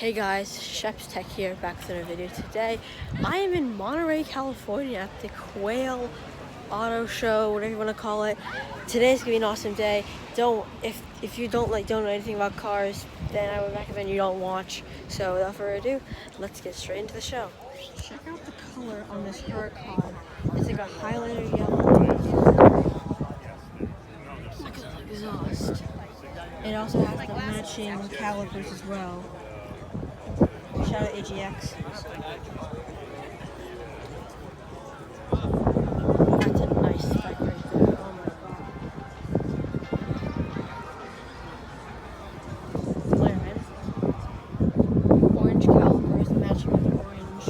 Hey guys, Shep's Tech here, back with another video. Today, I am in Monterey, California at the Quail Auto Show, whatever you want to call it. Today's gonna be an awesome day. If you don't know anything about cars, then I would recommend you don't watch. So without further ado, let's get straight into the show. Check out the color on this Huracan. It's like a highlighter yellow. Look at the exhaust. It also has the matching calipers as well. Shout out AGX. That's a nice spec right there. Oh my god. Glare, man. Orange calipers matching with the orange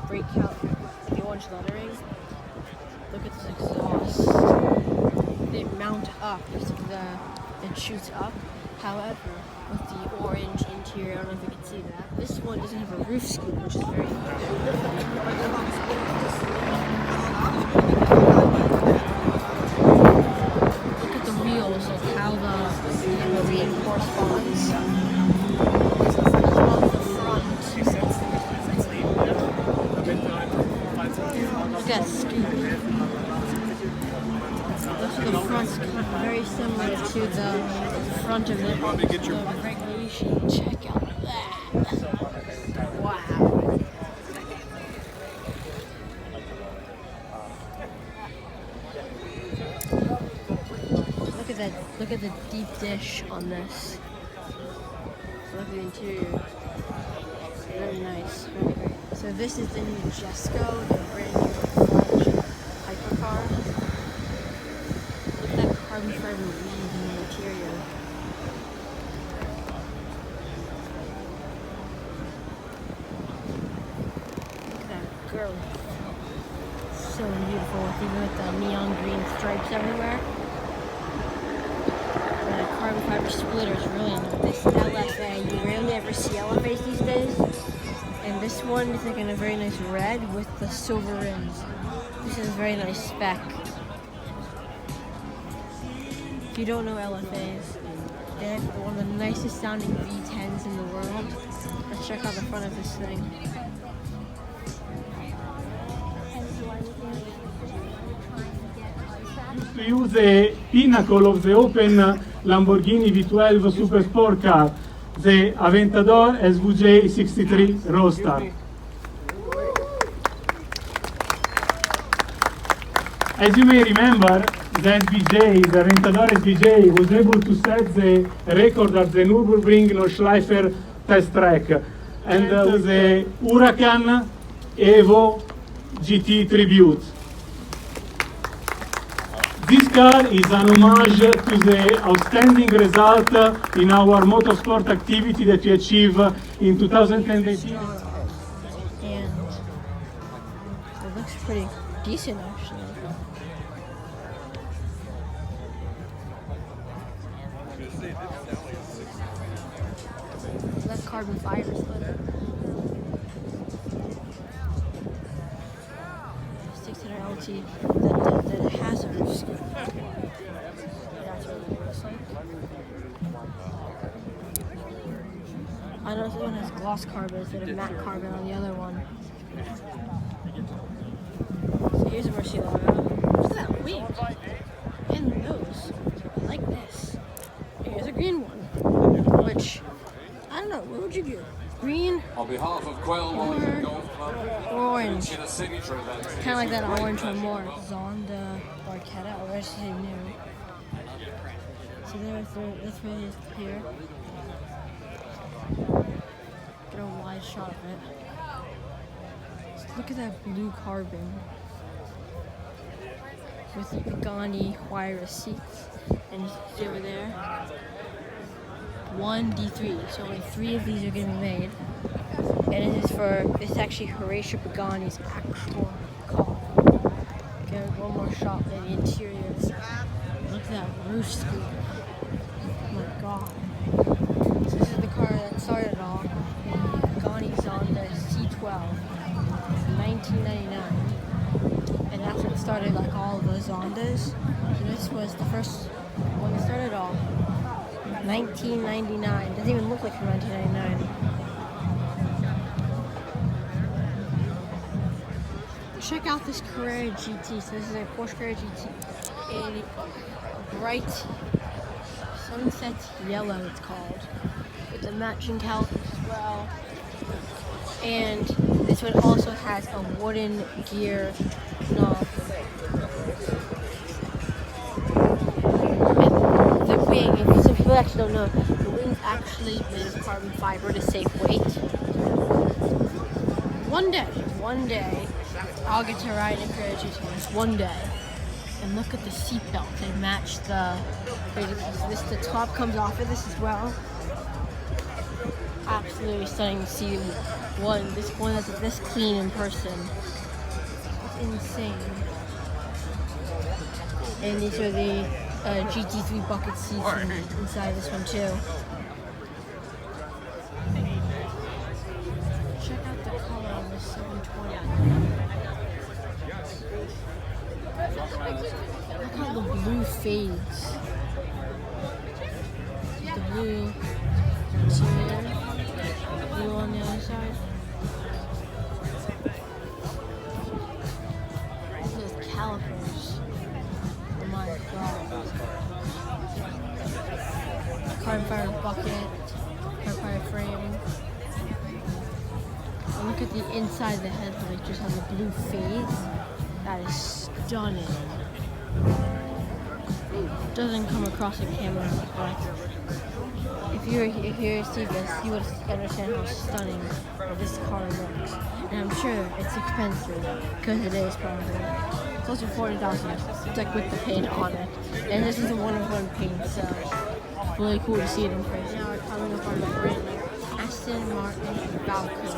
brake the orange lettering. Look at this exhaust. They mount up, it shoots up. However, with the orange interior, I don't know if you can see that. This one doesn't have a roof scoop, which is very nice. Look at the wheels, like how the reinforced bonds. As well as the front. Look at that scoop. The front's very similar to the front of the regulation. Check out that. Wow. Look at that. Look at the deep dish on this. Look at the interior. Very nice. Very great. So this is the new Jesco, the brand new hypercar. Carbon fiber weave in the interior. Look at that girl. So beautiful, even with the neon green stripes everywhere. And the carbon fiber splitter is really nice. This LFA, you rarely ever see LFAs these days. And this one is like in a very nice red with the silver rims. This is a very nice spec. If you don't know LFAs, they're one of the nicest sounding V10s in the world. Let's check out the front of this thing. To use the pinnacle of the open Lamborghini V12 Super Sport car, the Aventador SVJ 63 Roadster. As you may remember, the Aventador SVJ was able to set the record at the Nürburgring Nordschleifer test track, and the Huracan Evo GT Tribute. This car is an homage to the outstanding result in our motorsport activity that we achieved in 2010. And it looks pretty decent actually. That carbon fiber splitter. 600 LT that has a roof scoop. That's what it looks like. I know this one has gloss carbon instead of matte carbon on the other one. So here's a Mercy logo. Look at that wing and the nose. I like this. Here's a green one, which I don't know. What would you do? Green? On behalf of Quail Golf Club, orange. in a signature event. Kind of like that orange one more. Zonda Barchetta, or I should say new. So that's where it is here. Get a wide shot of it. Just look at that blue carbon with the Pagani wire seats, and you see over there. 1 D3, so only 3 of these are going to be made. And it's actually Horatio Pagani's actual car. Get one more shot of the interiors. Look at that roof scoop. Oh my god. So this is the car that started it all. Pagani Zonda C12, 1999. And that's what started like all of the Zondas. So this was the first one that started it all. 1999. Doesn't even look like from 1999. Check out this Carrera GT. So this is a Porsche Carrera GT. A bright sunset yellow, it's called, with the matching calipers as well. And this one also has a wooden gear knob. And the wing, if some people actually don't know, the wing's actually made of carbon fiber to save weight. One day, I'll get to ride in Carrera GT. One day. And look at the seatbelt. They match the the top comes off of this as well. Absolutely stunning to see this one that's this clean in person. It's insane. And these are the GT3 bucket seats inside this one too. Check out the color on this 720. Look how the blue fades. The blue interior, blue on the other side. Look at those calipers. Oh my god. Carbon fiber bucket, carbon fiber frame. And look at the inside of the headlight, just has a blue fades. That is stunning. Doesn't come across in camera, but if you see this, you would understand how stunning this car looks. And I'm sure it's expensive, because it is probably close to $40,000. It's like with the paint on it. And this is a one-of-one paint, so it's really cool to see it in person. Now we're coming up on the brand new Aston Martin Valkyrie.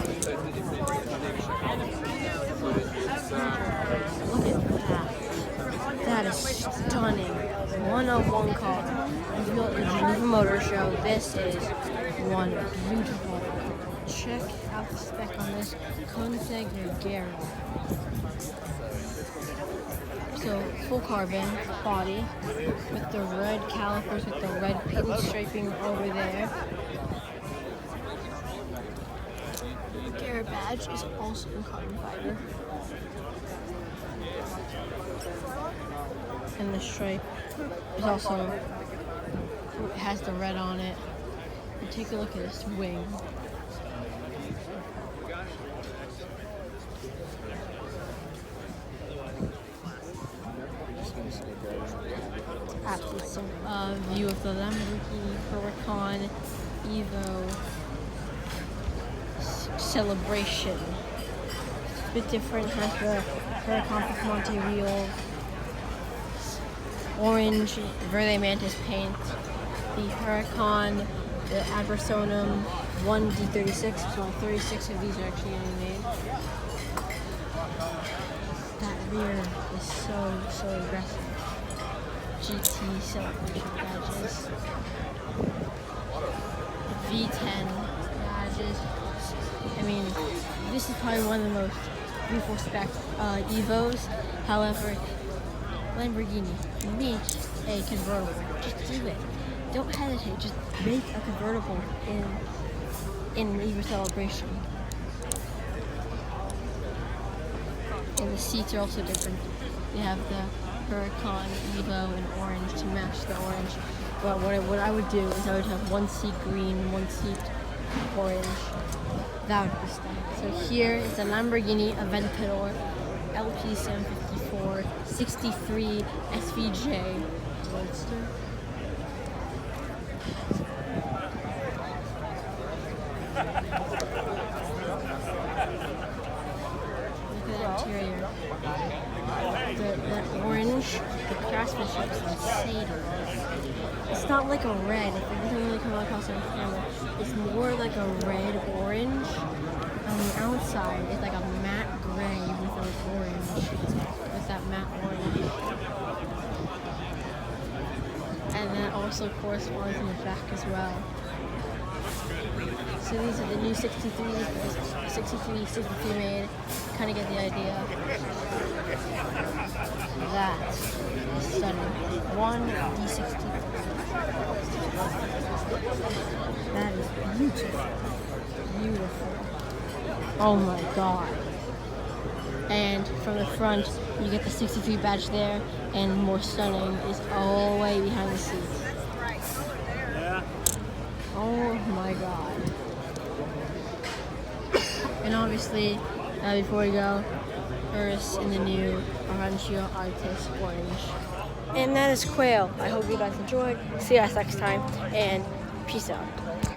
Look at that. That is stunning. 101 car. If you're at the Geneva Motor Show, this is one beautiful. Check out the spec on this Conte. So full carbon body with the red calipers with the red pin striping over there. The Garrett badge is also in carbon fiber. And the stripe is also, it has the red on it. And take a look at this wing. Absolutely so. View of the Lamborghini Huracan Evo Celebration. It's a bit different, has the Huracan Monte wheels. Orange Verde Mantis paint, the Huracan, the Abrasonum 1D36, so 36 of these are actually getting made. That rear is so aggressive. GT celebration badges. V10 badges. I mean, this is probably one of the most beautiful spec Evos. However, Lamborghini, make a convertible. Just do it. Don't hesitate. Just make a convertible in Evo Celebration. And the seats are also different. You have the Huracan Evo in orange to match the orange. But what I would do is I would have one seat green, one seat orange. That would be stunning. So here is the Lamborghini Aventador LP 754 63 SVJ Roadster. Look at the interior. The orange, the craftsmanship is insane. It's not like a red. It doesn't really come across on camera. It's more like a red orange. On the outside, it's like a matte gray with an orange, with that matte orange. And that also corresponds in the back as well. So these are the new 63s, 63 made. Kind of get the idea. That is stunning. 1D63. That is beautiful. Beautiful. Oh my god. And from the front, you get the 63 badge there, and more stunning is all the way behind the seats. Oh my god. And obviously, before we go, first in the new Orancio Artis Orange. And that is Quail. I hope you guys enjoyed. See you guys next time, and peace out.